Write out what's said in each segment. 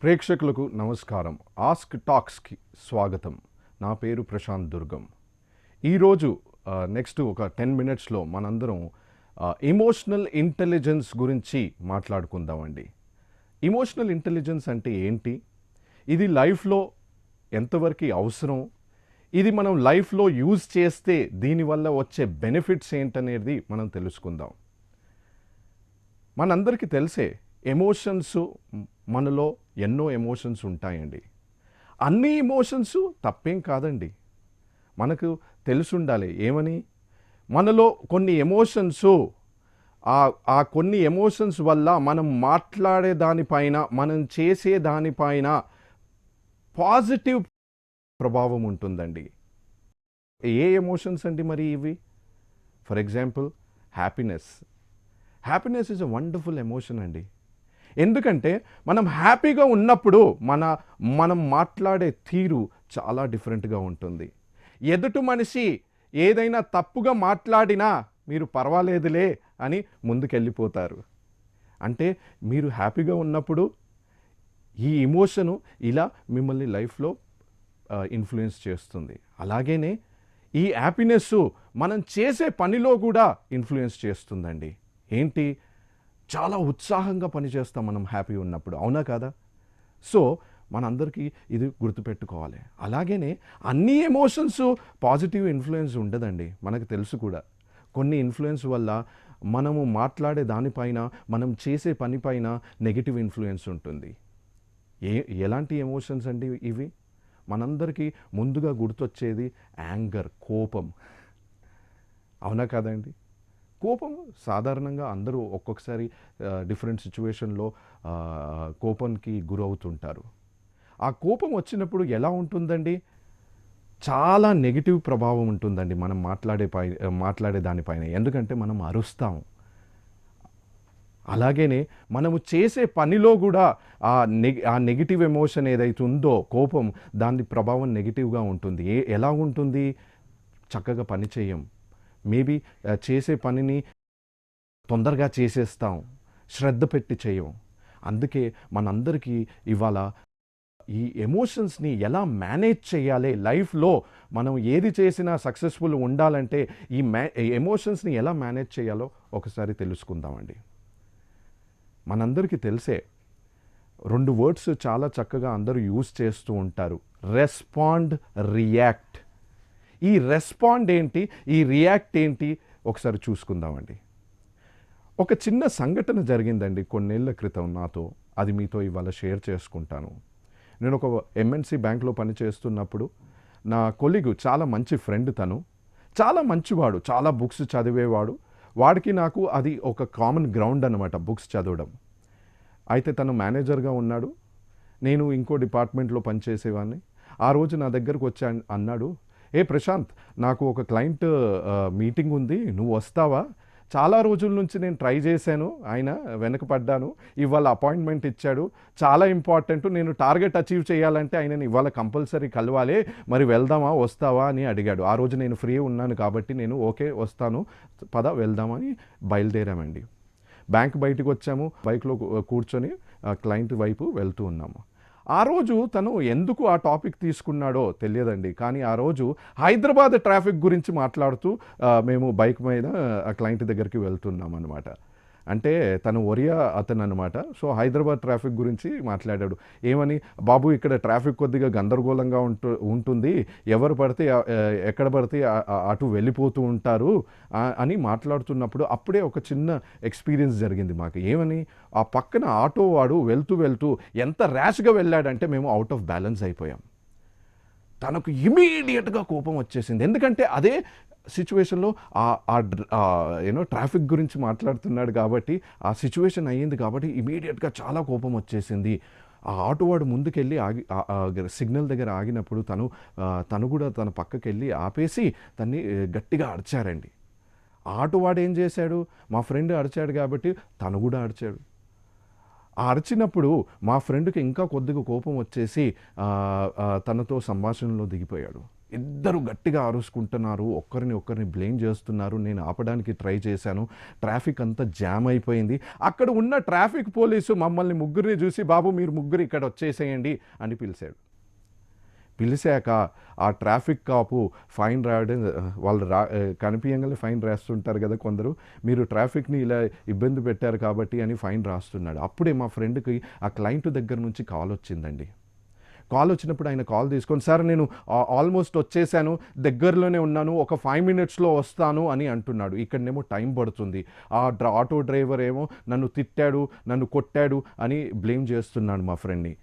ప్రేక్షకులకు నమస్కారం. ఆస్క్ టాక్స్కి స్వాగతం. నా పేరు ప్రశాంత్ దుర్గం. ఈరోజు నెక్స్ట్ ఒక 10 మినిట్స్లో మనందరం ఎమోషనల్ ఇంటెలిజెన్స్ గురించి మాట్లాడుకుందామండి. ఎమోషనల్ ఇంటెలిజెన్స్ అంటే ఏంటి? ఇది లైఫ్లో ఎంతవరకు అవసరం? ఇది మనం లైఫ్లో యూజ్ చేస్తే దీనివల్ల వచ్చే బెనిఫిట్స్ ఏంటనేది మనం తెలుసుకుందాం. మనందరికీ తెలిసే ఎమోషన్స్, మనలో ఎన్నో ఎమోషన్స్ ఉంటాయండి. అన్ని ఎమోషన్స్ తప్పేం కాదండి. మనకు తెలుసుండాలి ఏమని, మనలో కొన్ని ఎమోషన్స్ ఆ కొన్ని ఎమోషన్స్ వల్ల మనం మాట్లాడే దానిపైన, మనం చేసే దానిపైన పాజిటివ్ ప్రభావం ఉంటుందండి. ఏ ఎమోషన్స్ అండి మరి ఇవి? For example happiness. Happiness is a wonderful emotion అండి. ఎందుకంటే మనం హ్యాపీగా ఉన్నప్పుడు మనం మాట్లాడే తీరు చాలా డిఫరెంట్గా ఉంటుంది. ఎదుటి మనిషి ఏదైనా తప్పుగా మాట్లాడినా మీరు పర్వాలేదులే అని ముందుకెళ్ళిపోతారు. అంటే మీరు హ్యాపీగా ఉన్నప్పుడు ఈ ఎమోషను ఇలా మిమ్మల్ని లైఫ్లో ఇన్ఫ్లుయెన్స్ చేస్తుంది. అలాగనే ఈ హ్యాపీనెస్ మనం చేసే పనిలో కూడా ఇన్ఫ్లుయెన్స్ చేస్తుందండి. ఏంటి? చాలా ఉత్సాహంగా పనిచేస్తాం మనం హ్యాపీ ఉన్నప్పుడు, అవునా కాదా? సో మనందరికీ ఇది గుర్తుపెట్టుకోవాలి. అలాగనే అన్ని ఎమోషన్స్ పాజిటివ్ ఇన్ఫ్లుయెన్స్ ఉండదండి, మనకు తెలుసు కూడా. కొన్ని ఇన్ఫ్లుయెన్స్ వల్ల మనము మాట్లాడే దానిపైన, మనం చేసే పనిపైన నెగిటివ్ ఇన్ఫ్లుయెన్స్ ఉంటుంది. ఎలాంటి ఎమోషన్స్ అండి ఇవి? మనందరికీ ముందుగా గుర్తొచ్చేది యాంగర్, కోపం, అవునా కాదండి? కోపం సాధారణంగా అందరూ ఒక్కొక్కసారి డిఫరెంట్ సిచ్యువేషన్లో కోపానికి గురవుతుంటారు. ఆ కోపం వచ్చినప్పుడు ఎలా ఉంటుందండి? చాలా నెగిటివ్ ప్రభావం ఉంటుందండి మనం మాట్లాడే దానిపైన. ఎందుకంటే మనం అరుస్తాము. అలాగనే మనము చేసే పనిలో కూడా ఆ నెగిటివ్ ఎమోషన్ ఏదైతే ఉందో, కోపం, దాని ప్రభావం నెగిటివ్గా ఉంటుంది. ఎలా ఉంటుంది? చక్కగా పని చేయం. మేబీ చేసే పనిని తొందరగా చేసేస్తాం, శ్రద్ధ పెట్టి చేయం. అందుకే మనందరికీ ఇవాళ ఈ ఎమోషన్స్ని ఎలా మేనేజ్ చేయాలి, లైఫ్లో మనం ఏది చేసినా సక్సెస్ఫుల్ ఉండాలంటే ఈ ఎమోషన్స్ని ఎలా మేనేజ్ చేయాలో ఒకసారి తెలుసుకుందామండి. మనందరికీ తెలిసే 2 వర్డ్స్ చాలా చక్కగా అందరూ యూజ్ చేస్తూ ఉంటారు: రెస్పాండ్, రియాక్ట్. ఈ రెస్పాండ్ ఏంటి, ఈ రియాక్ట్ ఏంటి ఒకసారి చూసుకుందామండి. ఒక చిన్న సంఘటన జరిగిందండి కొన్నేళ్ల క్రితం నాతో. అది మీతో ఇవాళ షేర్ చేసుకుంటాను. నేను ఒక ఎంఎన్సి బ్యాంక్లో పనిచేస్తున్నప్పుడు నా కొలీగు, చాలా మంచి ఫ్రెండ్, తను చాలా మంచివాడు, చాలా బుక్స్ చదివేవాడు. వాడికి నాకు అది ఒక కామన్ గ్రౌండ్ అనమాట, బుక్స్ చదవడం. అయితే తను మేనేజర్గా ఉన్నాడు, నేను ఇంకో డిపార్ట్మెంట్లో పనిచేసేవాడిని. ఆ రోజు నా దగ్గరకు వచ్చి అన్నాడు, ఏ ప్రశాంత్, నాకు ఒక క్లయింట్ మీటింగ్ ఉంది, నువ్వు వస్తావా? చాలా రోజుల నుంచి నేను ట్రై చేశాను, ఆయన వెనకపడ్డాను. ఇవాళ అపాయింట్మెంట్ ఇచ్చాడు, చాలా ఇంపార్టెంట్, నేను టార్గెట్ అచీవ్ చేయాలంటే ఆయనని ఇవాళ కంపల్సరీ కలవాలి, మరి వెళ్దామా, వస్తావా అని అడిగాడు. ఆ రోజు నేను ఫ్రీ ఉన్నాను కాబట్టి నేను ఓకే వస్తాను, పద వెళ్దామని బయలుదేరామండి. బ్యాంక్ బయటకు వచ్చాము, బైక్లో కూర్చొని క్లయింట్ వైపు వెళ్తూ ఉన్నాము. ఆ రోజు తను ఎందుకు ఆ టాపిక్ తీసుకున్నాడో తెలియదండి, కానీ ఆ రోజు హైదరాబాద్ ట్రాఫిక్ గురించి మాట్లాడుతూ మేము బైక్ మీద ఆ క్లయింట్ దగ్గరికి వెళ్తున్నాం అనమాట. అంటే తను ఒరియా అతను అనమాట. సో హైదరాబాద్ ట్రాఫిక్ గురించి మాట్లాడాడు. ఏమని? బాబు, ఇక్కడ ట్రాఫిక్ కొద్దిగా గందరగోళంగా ఉంటుంది, ఎవరు పడితే ఎక్కడ పడితే అటు వెళ్ళిపోతూ ఉంటారు అని మాట్లాడుతున్నప్పుడు అప్పుడే ఒక చిన్న ఎక్స్పీరియన్స్ జరిగింది మాకు. ఏమని? ఆ పక్కన ఆటో వాడు వెళ్తూ ఎంత ర్యాష్గా వెళ్ళాడంటే మేము అవుట్ ఆఫ్ బ్యాలెన్స్ అయిపోయాం. తనకు ఇమీడియట్గా కోపం వచ్చేసింది. ఎందుకంటే అదే సిచ్యువేషన్లో ట్రాఫిక్ గురించి మాట్లాడుతున్నాడు కాబట్టి, ఆ సిచ్యువేషన్ అయ్యింది కాబట్టి ఇమీడియట్గా చాలా కోపం వచ్చేసింది. ఆ ఆటోవాడు ముందుకెళ్ళి సిగ్నల్ దగ్గర ఆగినప్పుడు తను కూడా తన పక్కకెళ్ళి ఆపేసి తన్ని గట్టిగా అరిచారండి. ఆటోవాడు ఏం చేశాడు? మా ఫ్రెండ్ అరిచాడు కాబట్టి తను కూడా అరిచాడు. ఆ అరిచినప్పుడు మా ఫ్రెండ్కి ఇంకా కొద్దిగా కోపం వచ్చేసి తనతో సంభాషణలో దిగిపోయాడు. ఇద్దరు గట్టిగా అరుచుకుంటున్నారు, ఒకరిని బ్లేమ్ చేస్తున్నారు. నేను ఆపడానికి ట్రై చేశాను. ట్రాఫిక్ అంతా జామ్ అయిపోయింది. అక్కడ ఉన్న ట్రాఫిక్ పోలీసు మమ్మల్ని ముగ్గురిని చూసి, బాబు మీరు ముగ్గురు ఇక్కడ వచ్చేసేయండి అని పిలిచాడు. పిలిచాక ఆ ట్రాఫిక్ కాపు ఫైన్ రాయడం, వాళ్ళు కనిపించగానే ఫైన్ రాస్తుంటారు కదా కొందరు, మీరు ట్రాఫిక్ని ఇలా ఇబ్బంది పెట్టారు కాబట్టి అని ఫైన్ రాస్తున్నాడు. అప్పుడే మా ఫ్రెండ్కి ఆ క్లయింట్ దగ్గర నుంచి కాల్ వచ్చిందండి. కాల్ వచ్చినప్పుడు ఆయన కాల్ తీసుకొని, సార్ నేను ఆల్మోస్ట్ వచ్చేసాను, దగ్గరలోనే ఉన్నాను, ఒక 5 minutesలో వస్తాను అని అంటున్నాడు. ఇక్కడనేమో టైం పడుతుంది. ఆటో డ్రైవర్ ఏమో నన్ను తిట్టాడు, నన్ను కొట్టాడు అని బ్లేమ్ చేస్తున్నాడు మా ఫ్రెండ్ని.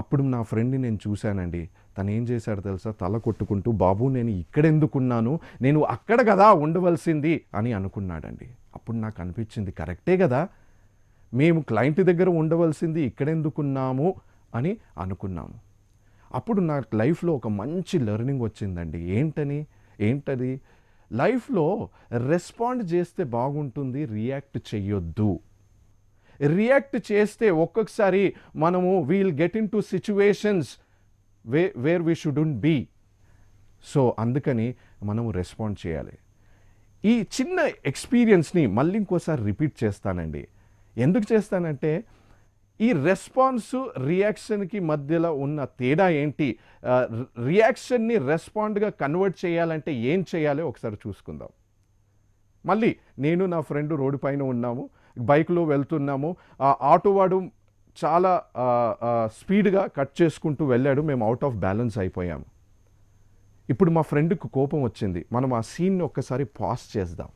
అప్పుడు నా ఫ్రెండ్ని నేను చూశానండి. తను ఏం చేశాడు తెలుసా, తల కొట్టుకుంటూ, బాబు నేను ఇక్కడెందుకున్నాను, నేను అక్కడ కదా ఉండవలసింది అని అనుకున్నాడండి. అప్పుడు నాకు అనిపించింది, కరెక్టే కదా, మేము క్లయింట్ దగ్గర ఉండవలసింది ఇక్కడెందుకున్నాము అని అనుకున్నాము. అప్పుడు నా లైఫ్లో ఒక మంచి లెర్నింగ్ వచ్చిందండి. ఏంటది, లైఫ్లో రెస్పాండ్ చేస్తే బాగుంటుంది, రియాక్ట్ చెయ్యొద్దు. రియాక్ట్ చేస్తే ఒక్కొక్కసారి మనము we'll get into situations where we shouldn't be. So అందుకని మనము రెస్పాండ్ చేయాలి. ఈ చిన్న ఎక్స్పీరియన్స్ని మళ్ళీ ఇంకోసారి రిపీట్ చేస్తానండి. ఎందుకు చేస్తానంటే, ఈ రెస్పాన్స్ రియాక్షన్కి మధ్యలో ఉన్న తేడా ఏంటి, రియాక్షన్ని రెస్పాండ్గా కన్వర్ట్ చేయాలంటే ఏం చేయాలో ఒకసారి చూసుకుందాం. మళ్ళీ నేను నా ఫ్రెండ్ రోడ్డు పైన ఉన్నాము, బైక్లో వెళ్తున్నాము. ఆ ఆటో వాడు చాలా స్పీడ్గా కట్ చేసుకుంటూ వెళ్ళాడు. మేము అవుట్ ఆఫ్ బ్యాలెన్స్ అయిపోయాము. ఇప్పుడు మా ఫ్రెండ్కి కోపం వచ్చింది. మనం ఆ సీన్ని ఒక్కసారి పాజ్ చేద్దాం.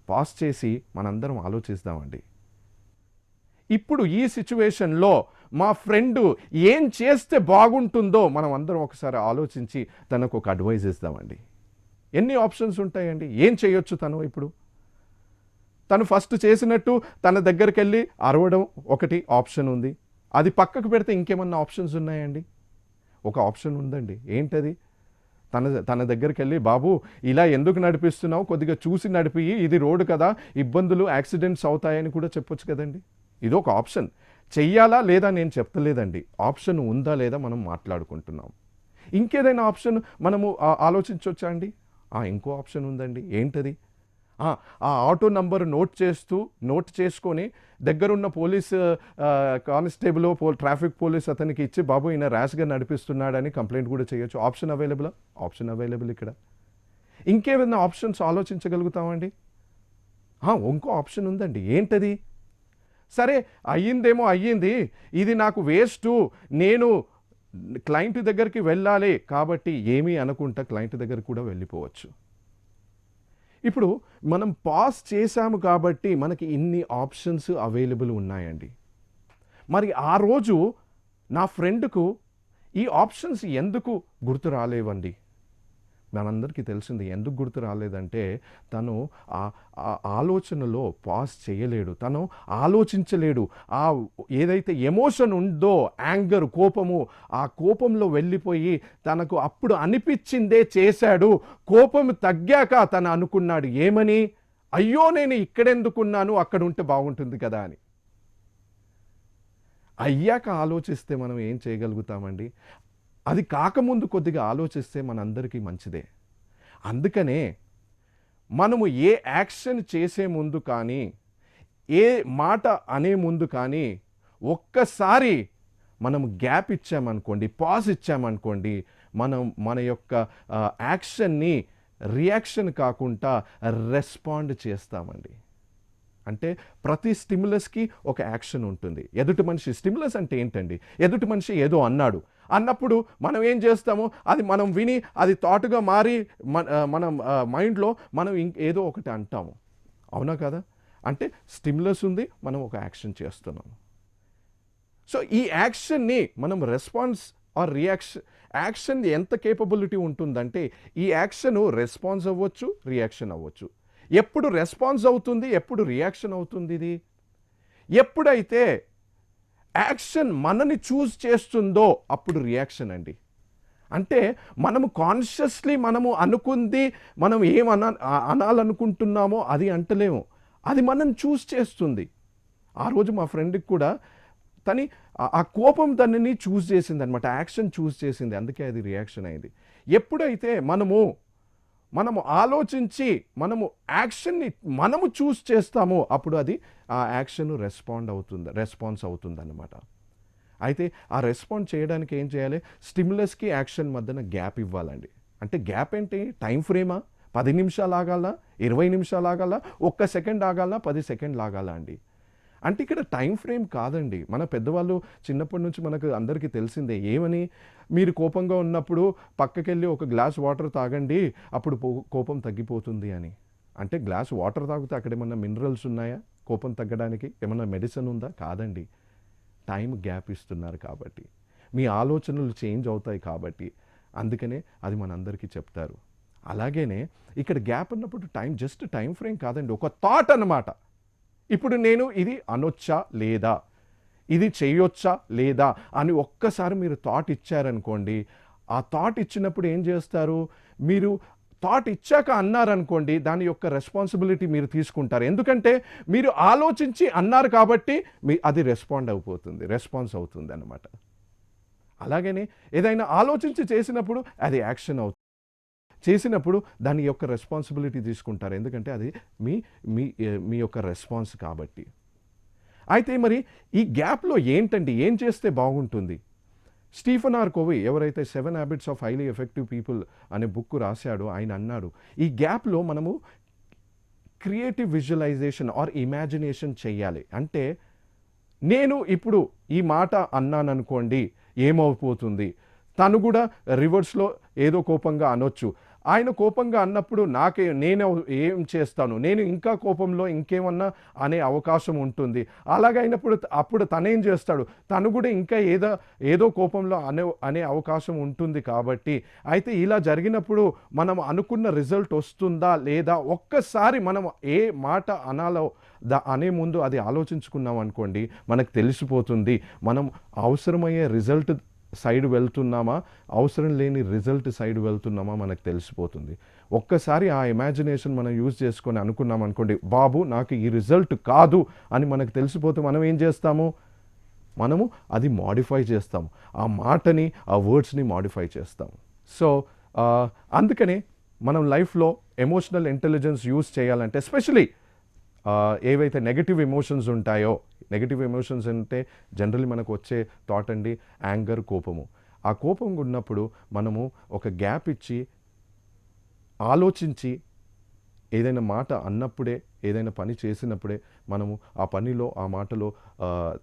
పాజ్ చేసి మనందరం ఆలోచిద్దామండి. ఇప్పుడు ఈ సిచ్యువేషన్లో మా ఫ్రెండ్ ఏం చేస్తే బాగుంటుందో మనం అందరం ఒకసారి ఆలోచించి తనకు ఒక అడ్వైజ్ ఇద్దామండి. ఎన్ని ఆప్షన్స్ ఉంటాయండి, ఏం చేయొచ్చు తను? ఇప్పుడు తను ఫస్ట్ చేసినట్టు తన దగ్గరికి వెళ్ళి అరవడం ఒకటి ఆప్షన్ ఉంది. అది పక్కకు పెడితే ఇంకేమన్నా ఆప్షన్స్ ఉన్నాయండి? ఒక ఆప్షన్ ఉందండి. ఏంటది? తన దగ్గరికి వెళ్ళి, బాబు ఇలా ఎందుకు నడిపిస్తున్నావు, కొద్దిగా చూసి నడిపి, ఇది రోడ్డు కదా, ఇబ్బందులు యాక్సిడెంట్స్ అవుతాయని కూడా చెప్పొచ్చు కదండి. ఇది ఒక ఆప్షన్. చెయ్యాలా లేదా నేను చెప్తలేదండి, ఆప్షన్ ఉందా లేదా మనం మాట్లాడుకుంటున్నాం. ఇంకేదైనా ఆప్షన్ మనము ఆలోచించవచ్చా అండి? ఇంకో ఆప్షన్ ఉందండి. ఏంటది? ఆ ఆటో నంబర్ నోట్ చేసుకొని దగ్గరున్న పోలీస్ కానిస్టేబుల్ ట్రాఫిక్ పోలీస్ అతనికి ఇచ్చి, బాబు ఈయన ర్యాష్గా నడిపిస్తున్నాడని కంప్లైంట్ కూడా చేయొచ్చు. ఆప్షన్ అవైలబుల్ ఇక్కడ. ఇంకేమైనా ఆప్షన్స్ ఆలోచించగలుగుతామండి? ఇంకో ఆప్షన్ ఉందండి. ఏంటది? సరే అయ్యింది, ఇది నాకు వేస్టు, నేను క్లయింట్ దగ్గరికి వెళ్ళాలి కాబట్టి ఏమీ అనుకుంటా క్లయింట్ దగ్గర కూడా వెళ్ళిపోవచ్చు. ఇప్పుడు మనం పాజ్ చేశాము కాబట్టి మనకి ఇన్ని ఆప్షన్స్ అవైలబుల్ ఉన్నాయండి. మరి ఆ రోజు నా ఫ్రెండ్కు ఈ ఆప్షన్స్ ఎందుకు గుర్తు రాలేవండి? మనందరికీ తెలిసింది ఎందుకు గుర్తు రాలేదంటే, తను ఆ ఆలోచనలో పాజ్ చేయలేడు, తను ఆలోచించలేడు. ఏదైతే ఎమోషన్ ఉందో, యాంగర్, కోపము, ఆ కోపంలో వెళ్ళిపోయి తనకు అప్పుడు అనిపించిందే చేశాడు. కోపం తగ్గాక తను అనుకున్నాడు ఏమని, అయ్యో నేను ఇక్కడెందుకున్నాను, అక్కడ ఉంటే బాగుంటుంది కదా అని. అయ్యాక ఆలోచిస్తే మనం ఏం చేయగలుగుతామండి? అది కాకముందు కొద్దిగా ఆలోచిస్తే మనందరికీ మంచిదే. అందుకనే మనము ఏ యాక్షన్ చేసే ముందు కానీ, ఏ మాట అనే ముందు కానీ ఒక్కసారి మనము గ్యాప్ ఇచ్చామనుకోండి, పాజ్ ఇచ్చామనుకోండి, మనం మన యొక్క యాక్షన్ని రియాక్షన్ కాకుండా రెస్పాండ్ చేస్తామండి. అంటే ప్రతి స్టిమ్యులస్కి ఒక యాక్షన్ ఉంటుంది. ఎదుటి మనిషి స్టిమ్యులస్ అంటే ఏంటండి? ఎదుటి మనిషి ఏదో అన్నప్పుడు మనం ఏం చేస్తాము, అది మనం విని అది థాట్గా మారి మనం మైండ్లో మనం ఏదో ఒకటి అంటాము. అవునా కదా? అంటే స్టిమ్యులస్ ఉంది, మనం ఒక యాక్షన్ చేస్తున్నాము. సో ఈ యాక్షన్ని మనం రెస్పాన్స్ ఆర్ యాక్షన్ ఎంత కేపబిలిటీ ఉంటుందంటే, ఈ యాక్షన్ రెస్పాన్స్ అవ్వచ్చు, రియాక్షన్ అవ్వచ్చు. ఎప్పుడు రెస్పాన్స్ అవుతుంది, ఎప్పుడు రియాక్షన్ అవుతుంది? ఇది ఎప్పుడైతే యాక్షన్ మనని చూస్ చేస్తుందో అప్పుడు రియాక్షన్ అండి. అంటే మనము కాన్షియస్లీ మనము అనుకుంది, మనం అనాలనుకుంటున్నామో అది అంటలేము, అది మనం చూస్ చేస్తుంది. ఆ రోజు మా ఫ్రెండ్కి కూడా ఆ కోపం తనని చూస్ చేసింది అనమాట, యాక్షన్ చూస్ చేసింది, అందుకే అది రియాక్షన్ అయింది. ఎప్పుడైతే మనము ఆలోచించి మనము యాక్షన్ని మనము చూస్ చేస్తామో అప్పుడు అది ఆ యాక్షన్ రెస్పాన్స్ అవుతుందన్నమాట. అయితే ఆ రెస్పాండ్ చేయడానికి ఏం చేయాలి? స్టిమ్యులస్కి యాక్షన్ మధ్యన గ్యాప్ ఇవ్వాలండి. అంటే గ్యాప్ ఏంటి? టైం ఫ్రేమా? 10 నిమిషాలు ఆగాలా, 20 నిమిషాలు ఆగాలా, 1 సెకండ్ ఆగాలా, 10 సెకండ్లు ఆగాలా అండి? అంటే ఇక్కడ టైం ఫ్రేమ్ కాదండి. మన పెద్దవాళ్ళు చిన్నప్పటి నుంచి మనకు అందరికీ తెలిసిందే. ఏమని? మీరు కోపంగా ఉన్నప్పుడు పక్కకెళ్ళి ఒక గ్లాస్ వాటర్ తాగండి, అప్పుడు కోపం తగ్గిపోతుంది అని. అంటే గ్లాస్ వాటర్ తాగితే అక్కడ ఏమన్నా మినరల్స్ ఉన్నాయా కోపం తగ్గడానికి? ఏమన్నా మెడిసిన్ ఉందా? కాదండి. టైం గ్యాప్ ఇస్తున్నారు కాబట్టి, మీ ఆలోచనలు చేంజ్ అవుతాయి కాబట్టి, అందుకనే అది మనందరికీ చెప్తారు. అలాగనే ఇక్కడ గ్యాప్ ఉన్నప్పుడు జస్ట్ టైం ఫ్రేమ్ కాదండి, ఒక థాట్ అన్నమాట. ఇప్పుడు నేను ఇది అనొచ్చా లేదా, ఇది చేయొచ్చా లేదా అని ఒక్కసారి మీరు థాట్ ఇచ్చారనుకోండి, ఆ థాట్ ఇచ్చినప్పుడు ఏం చేస్తారు? మీరు థాట్ ఇచ్చాక అన్నారనుకోండి, దాని యొక్క రెస్పాన్సిబిలిటీ మీరు తీసుకుంటారు. ఎందుకంటే మీరు ఆలోచించి అన్నారు కాబట్టి అది రెస్పాన్స్ అవుతుంది అన్నమాట. అలాగనే ఏదైనా ఆలోచించి చేసినప్పుడు అది యాక్షన్ అవుతుంది. చేసినప్పుడు దాని యొక్క రెస్పాన్సిబిలిటీ తీసుకుంటారు. ఎందుకంటే అది మీ మీ మీ యొక్క రెస్పాన్స్ కాబట్టి. అయితే మరి ఈ గ్యాప్లో ఏం చేస్తే బాగుంటుంది? స్టీఫెన్ ఆర్ కోవీ ఎవరైతే 7 habits of highly effective people అనే బుక్ రాశాడో ఆయన అన్నాడు, ఈ గ్యాప్లో మనము క్రియేటివ్ విజువలైజేషన్ ఆర్ ఇమాజినేషన్ చెయ్యాలి. అంటే నేను ఇప్పుడు ఈ మాట అన్నాననుకోండి, ఏమైపోతుంది? తను కూడా రివర్స్లో ఏదో కోపంగా అనొచ్చు. ఆయన కోపంగా అన్నప్పుడు నేను ఏం చేస్తాను? నేను ఇంకా కోపంలో ఇంకేమన్నా అనే అవకాశం ఉంటుంది. అలాగైనప్పుడు అప్పుడు తనేం చేస్తాడు? తను కూడా ఇంకా ఏదో కోపంలో అనే అవకాశం ఉంటుంది. కాబట్టి అయితే ఇలా జరిగినప్పుడు మనం అనుకున్న రిజల్ట్ వస్తుందా లేదా, ఒక్కసారి మనం ఏ మాట అనాలో అనే ముందు అది ఆలోచించుకున్నాం అనుకోండి, మనకు తెలిసిపోతుంది మనం అవసరమయ్యే రిజల్ట్ సైడ్ వెళ్తున్నామా, అవసరం లేని రిజల్ట్ సైడ్ వెళ్తున్నామా మనకు తెలిసిపోతుంది. ఒక్కసారి ఆ ఇమాజినేషన్ మనం యూజ్ చేసుకొని అనుకున్నాం అనుకోండి, బాబు నాకు ఈ రిజల్ట్ కాదు అని మనకు తెలిసిపోతే మనం ఏం చేస్తాము? మనము అది మాడిఫై చేస్తాము. ఆ మాటని, ఆ వర్డ్స్ని మాడిఫై చేస్తాము. సో అందుకనే మనం లైఫ్లో ఎమోషనల్ ఇంటెలిజెన్స్ యూజ్ చేయాలంటే, ఎస్పెషలీ ఏవైతే నెగటివ్ ఎమోషన్స్ ఉంటాయో, నెగటివ్ ఎమోషన్స్ అంటే జనరల్లీ మనకు వచ్చే థాట్ అండి యాంగర్, కోపము. ఆ కోపంగా ఉన్నప్పుడు మనము ఒక గ్యాప్ ఇచ్చి ఆలోచించి ఏదైనా మాట అన్నప్పుడే, ఏదైనా పని చేసినప్పుడే మనము ఆ పనిలో, ఆ మాటలో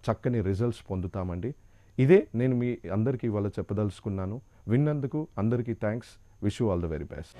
చక్కని రిజల్ట్స్ పొందుతామండి. ఇదే నేను మీ అందరికీ ఇవాళ చెప్పదలుచుకున్నాను. విన్నందుకు అందరికీ thanks. Wish you all the very best.